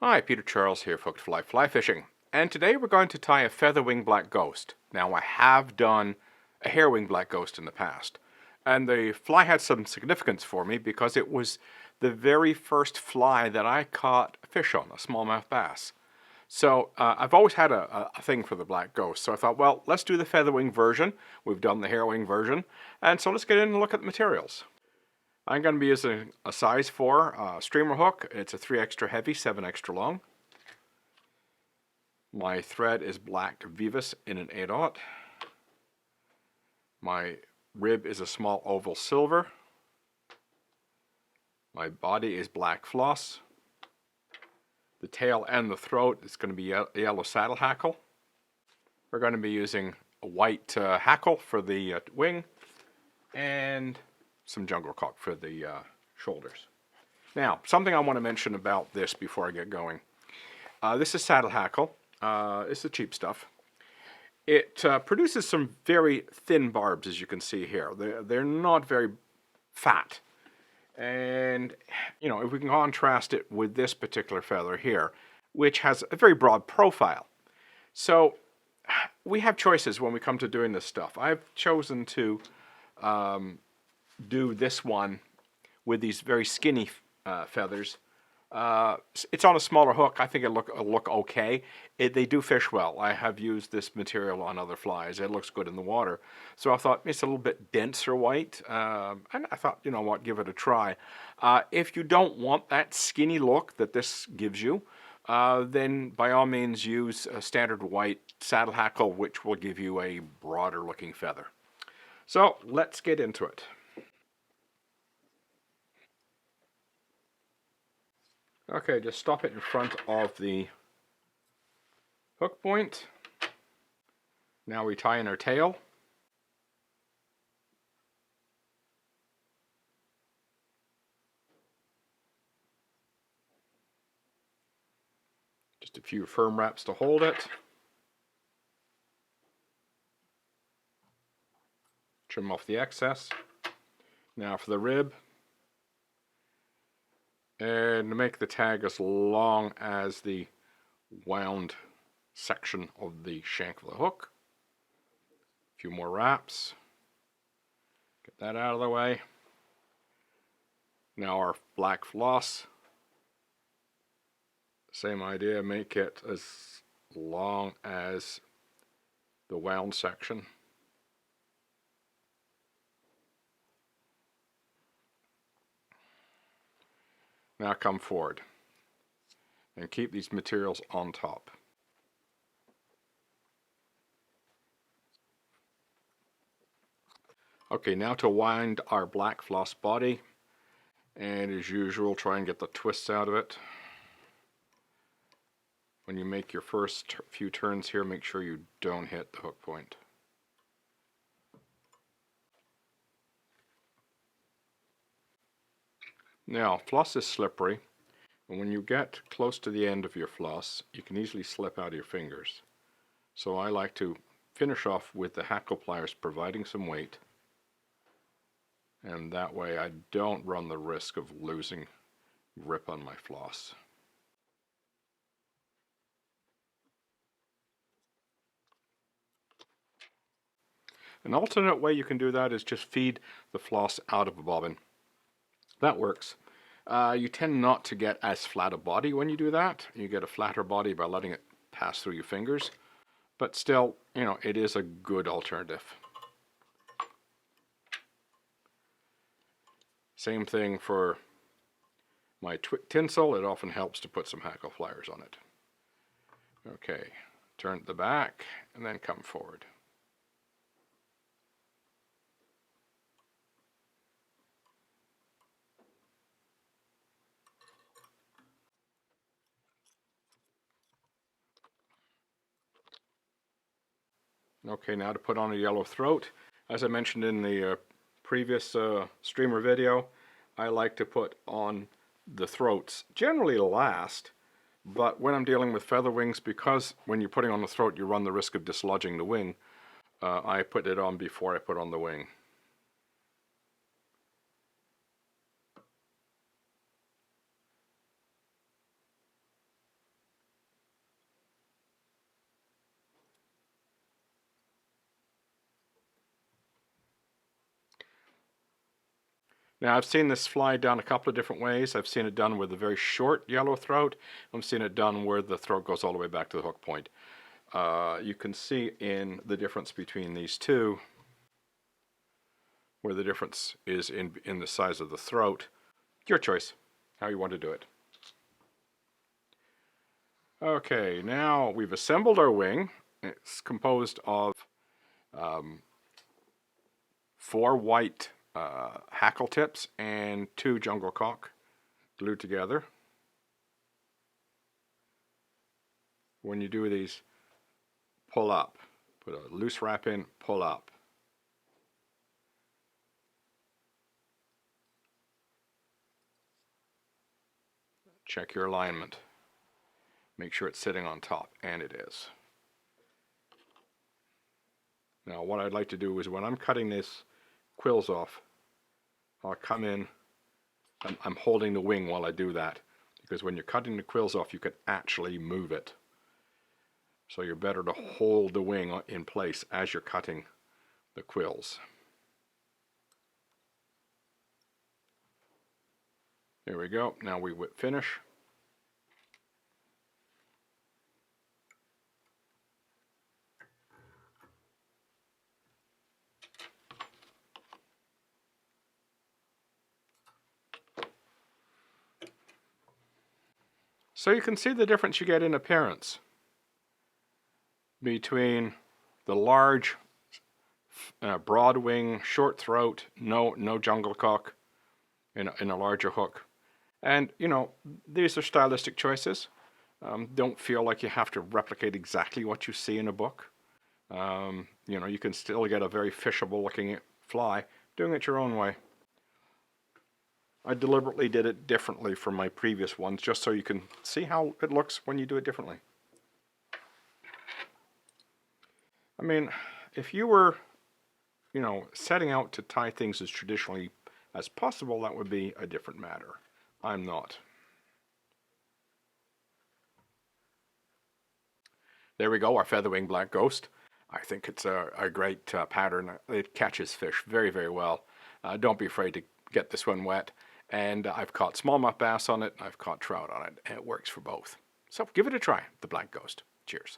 Hi, Peter Charles here, Hooked Fly Fly Fishing, and today we're going to tie a featherwing black ghost. Now I have done a hairwing black ghost in the past, and the fly had some significance for me because it was the very first fly that I caught a fish on, a smallmouth bass. So I've always had a thing for the black ghost, so I thought, well, let's do the featherwing version. We've done the hairwing version, and so let's get in and look at the materials. I'm going to be using a size 4 streamer hook. It's a 3 extra heavy, 7 extra long. My thread is black Vivus in an 8/0. My rib is a small oval silver. My body is black floss. The tail and the throat is going to be yellow saddle hackle. We're going to be using a white hackle for the wing and some jungle cock for the shoulders. Now, something I want to mention about this before I get going. This is saddle hackle. It's the cheap stuff. It produces some very thin barbs, as you can see here. They're not very fat. And, you know, if we can contrast it with this particular feather here, which has a very broad profile. So, we have choices when we come to doing this stuff. I've chosen to do this one with these very skinny feathers. It's on a smaller hook. I think it'll look okay. They do fish well. I have used this material on other flies. It looks good in the water. So I thought it's a little bit denser white. And I thought, you know what, give it a try. If you don't want that skinny look that this gives you, then by all means use a standard white saddle hackle, which will give you a broader looking feather. So let's get into it. Okay, just stop it in front of the hook point. Now we tie in our tail. Just a few firm wraps to hold it. Trim off the excess. Now for the rib. And make the tag as long as the wound section of the shank of the hook. A few more wraps. Get that out of the way. Now our black floss. Same idea, make it as long as the wound section. Now come forward and keep these materials on top. Okay, now to wind our black floss body, and as usual try and get the twists out of it. When you make your first few turns here, make sure you don't hit the hook point. Now, floss is slippery, and when you get close to the end of your floss, you can easily slip out of your fingers. So I like to finish off with the hackle pliers providing some weight, and that way I don't run the risk of losing grip on my floss. An alternate way you can do that is just feed the floss out of a bobbin. That works. You tend not to get as flat a body when you do that. You get a flatter body by letting it pass through your fingers. But still, you know, it is a good alternative. Same thing for my tinsel. It often helps to put some hackle pliers on it. Okay, turn at the back and then come forward. Okay, now to put on a yellow throat. As I mentioned in the previous streamer video, I like to put on the throats generally last, but when I'm dealing with feather wings, because when you're putting on the throat you run the risk of dislodging the wing, I put it on before I put on the wing. Now I've seen this fly done a couple of different ways. I've seen it done with a very short yellow throat. I've seen it done where the throat goes all the way back to the hook point. You can see in the difference between these two, where the difference is in the size of the throat. Your choice, how you want to do it. Okay, now we've assembled our wing. It's composed of 4 white hackle tips and 2 jungle cock glued together. When you do these, pull up. Put a loose wrap in, pull up. Check your alignment. Make sure it's sitting on top, and it is. Now what I'd like to do is when I'm cutting this quills off, I'll come in, I'm holding the wing while I do that, because when you're cutting the quills off you can actually move it. So you're better to hold the wing in place as you're cutting the quills. There we go. Now we whip finish. So you can see the difference you get in appearance between the large broad wing, short throat, no jungle cock in a larger hook. And you know, these are stylistic choices. Don't feel like you have to replicate exactly what you see in a book. You know, you can still get a very fishable looking fly doing it your own way. I deliberately did it differently from my previous ones just so you can see how it looks when you do it differently. I mean, if you were, you know, setting out to tie things as traditionally as possible, that would be a different matter. I'm not. There we go, our featherwing black ghost. I think it's a great pattern. It catches fish very, very well. Don't be afraid to get this one wet. And I've caught smallmouth bass on it, and I've caught trout on it, and it works for both. So give it a try, the black ghost. Cheers.